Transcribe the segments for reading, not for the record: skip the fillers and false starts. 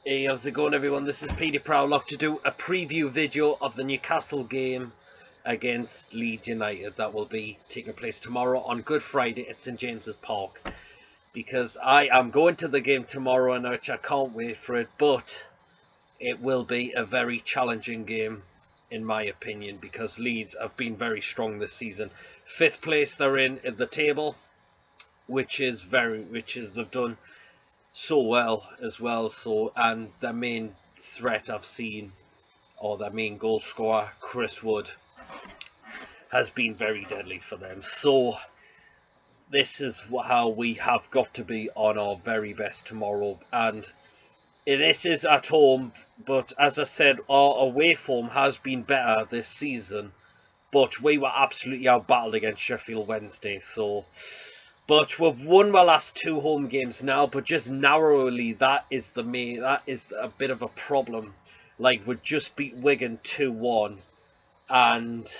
Hey, how's it going everyone? This is Peter Prowlock to do a preview video of the Newcastle game against Leeds United that will be taking place tomorrow on Good Friday at St James's Park. Because I am going to the game tomorrow and which I can't wait for it, but it will be a very challenging game in my opinion because Leeds have been very strong this season. 5th place they're in the table, which is they've done so well as well. So, and their main threat I've seen, or their main goal scorer, Chris Wood, has been very deadly for them. So this is how we have got to be on our very best tomorrow, and this is at home, but as I said, our away form has been better this season, but we were absolutely outbattled against Sheffield Wednesday. So but we've won our last 2 home games now, but just narrowly. That is a bit of a problem. Like, we just beat Wigan 2-1, and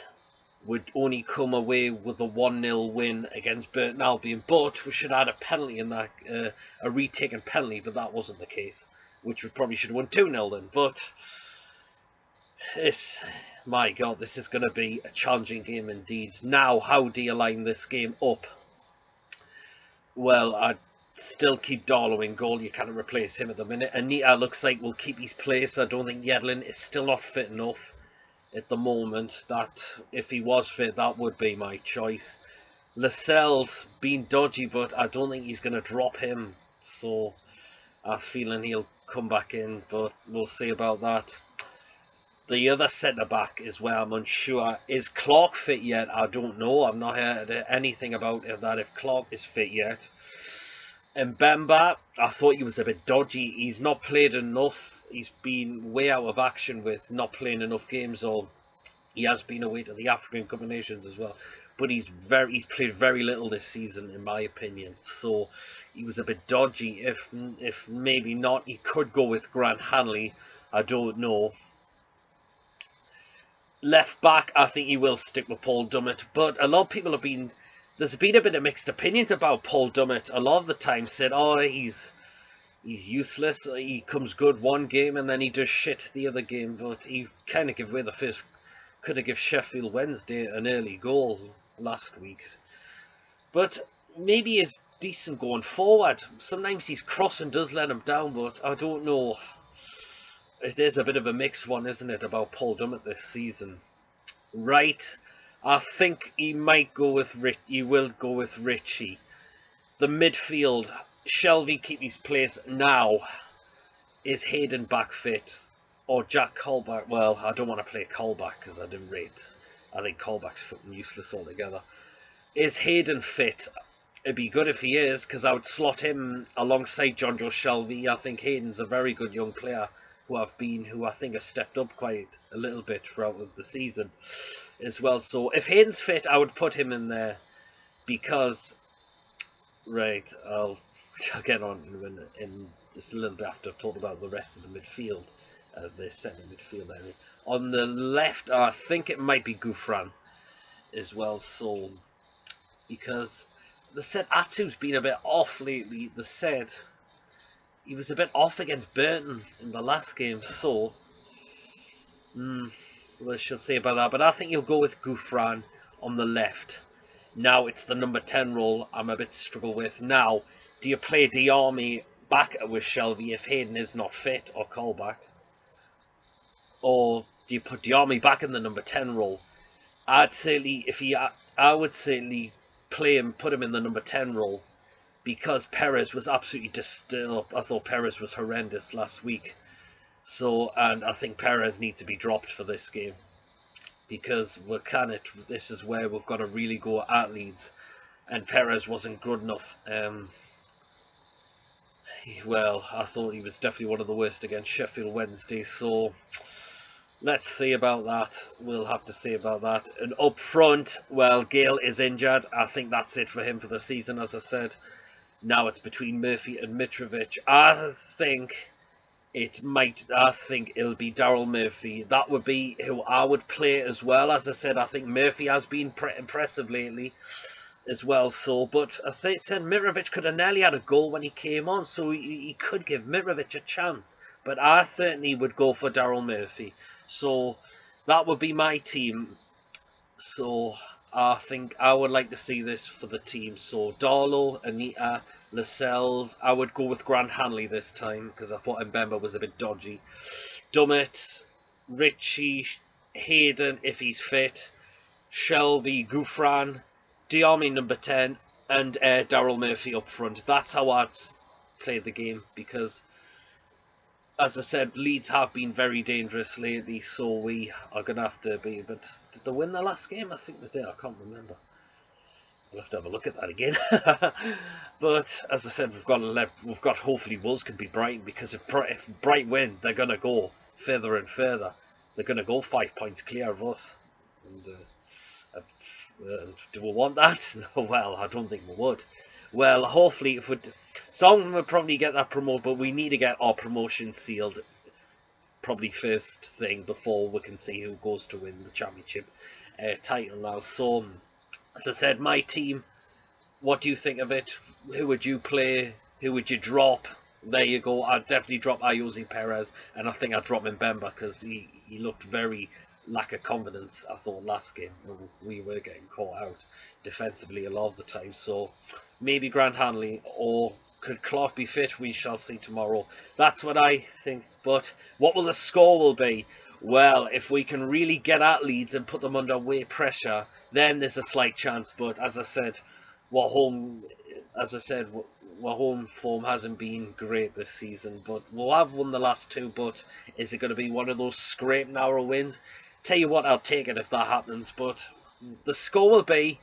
we'd only come away with a 1-0 win against Burton Albion. But we should have had a penalty in that, a retaken penalty, but that wasn't the case. Which we probably should have won 2-0 then. But my God, this is going to be a challenging game indeed. Now, how do you line this game up? Well, I'd still keep Darlow in goal. You can't replace him at the minute. Anita looks like will keep his place. I don't think Yedlin is still not fit enough at the moment. That if he was fit, that would be my choice. Lascelles been dodgy, but I don't think he's going to drop him. So I'm feeling he'll come back in, but we'll see about that. The other centre-back is where I'm unsure. Is Clark fit yet? I don't know. I've not heard anything about that if Clark is fit yet. And Bemba, I thought he was a bit dodgy. He's not played enough. He's been way out of action with not playing enough games, or he has been away to the African Cup of Nations as well. But he's played very little this season, in my opinion. So he was a bit dodgy. If maybe not, he could go with Grant Hanley. I don't know. Left back, I think he will stick with Paul Dummett, but a lot of people there's been a bit of mixed opinions about Paul Dummett. A lot of the time said, oh, he's useless, he comes good one game and then he does shit the other game, but he kind of gave away the first, could have given Sheffield Wednesday an early goal last week. But maybe he's decent going forward. Sometimes his crossing does let him down, but I don't know. It is a bit of a mixed one, isn't it, about Paul Dummett this season? Right, I think he might go with he will go with Ritchie. The midfield, Shelvey keep his place now. Is Hayden back fit? Or Jack Colback? Well, I don't want to play Colback because I didn't rate. I think Colback's fucking useless altogether. Is Hayden fit? It'd be good if he is, because I would slot him alongside John Joe Shelvey. I think Hayden's a very good young player who I think has stepped up quite a little bit throughout the season as well. So if Hayden's fit, I would put him in there because, right, I'll get on in just a little bit after I've talked about the rest of the midfield, the centre midfield area. On the left, I think it might be Gouffran as well, so because the said Atsu's been a bit off lately. The said he was a bit off against Burton in the last game, so we shall see about that. But I think you'll go with Gouffran on the left. Now it's the number 10 role I'm a bit struggle with. Now, do you play Diarmi back with Shelvey if Hayden is not fit or Colback? Or do you put Diarmi back in the number 10 role? I would certainly play him, put him in the number 10 role. Because Perez was absolutely distilled. I thought Perez was horrendous last week. So, and I think Perez needs to be dropped for this game. Because this is where we've got to really go at Leeds. And Perez wasn't good enough. Well, I thought he was definitely one of the worst against Sheffield Wednesday. So, let's see about that. We'll have to see about that. And up front, well, Gale is injured. I think that's it for him for the season, as I said. Now it's between Murphy and Mitrovic. I think it'll be Daryl Murphy. That would be who I would play as well. As I said, I think Murphy has been impressive lately as well. So, but as I said, Mitrovic could have nearly had a goal when he came on, so he could give Mitrovic a chance. but I certainly would go for Daryl Murphy. So that would be my team. So I think I would like to see this for the team. So Darlow, Anita, Lascelles. I would go with Grant Hanley this time because I thought Mbemba was a bit dodgy. Dummett, Ritchie, Hayden if he's fit, Shelby, Gouffran, Diarmi number 10, and Daryl Murphy up front. That's how I'd play the game because, as I said, Leeds have been very dangerous lately, so we are going to have to be. But did they win the last game? I think they did. I can't remember. We'll have to have a look at that again. But as I said, we've got hopefully Wolves can beat Brighton, because if Brighton win, they're going to go further and further. They're going to go 5 points clear of us. And do we want that? No, well, I don't think we would. Well, hopefully, if we, some will probably get that promoted, but we need to get our promotion sealed probably first thing before we can see who goes to win the championship title now. So, as I said, my team, what do you think of it? Who would you play? Who would you drop? There you go. I'd definitely drop Ayoze Perez, and I think I'd drop Mbemba because he looked very lack of confidence, I thought, last game. We were getting caught out defensively a lot of the time. So maybe Grant Hanley, or could Clark be fit? We shall see tomorrow. That's what I think. But what will the score will be? Well, if we can really get at Leeds and put them under weight pressure, then there's a slight chance. But as I said, our home form hasn't been great this season. But we'll have won the last two. But is it going to be one of those scrape narrow wins? Tell you what, I'll take it if that happens. But the score will be,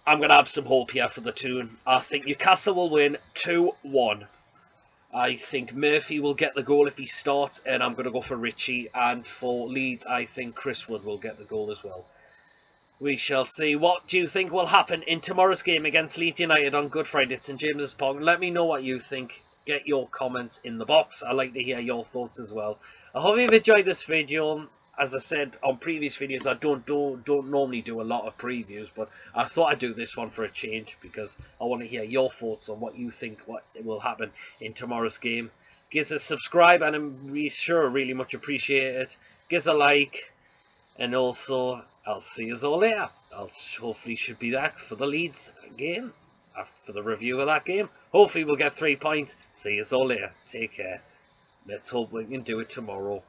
I'm going to have some hope here for the tune. I think Newcastle will win 2-1. I think Murphy will get the goal if he starts, and I'm going to go for Ritchie. And for Leeds, I think Chris Wood will get the goal as well. We shall see. What do you think will happen in tomorrow's game against Leeds United on Good Friday at St James's Park? Let me know what you think. Get your comments in the box. I'd like to hear your thoughts as well. I hope you've enjoyed this video. As I said on previous videos, I don't normally do a lot of previews, but I thought I'd do this one for a change because I want to hear your thoughts on what you think what will happen in tomorrow's game. Give us a subscribe, and I'm really much appreciate it. Give us a like, and also I'll see you all later. I'll hopefully should be back for the Leeds game, for the review of that game. Hopefully we'll get 3 points. See you all later. Take care. Let's hope we can do it tomorrow.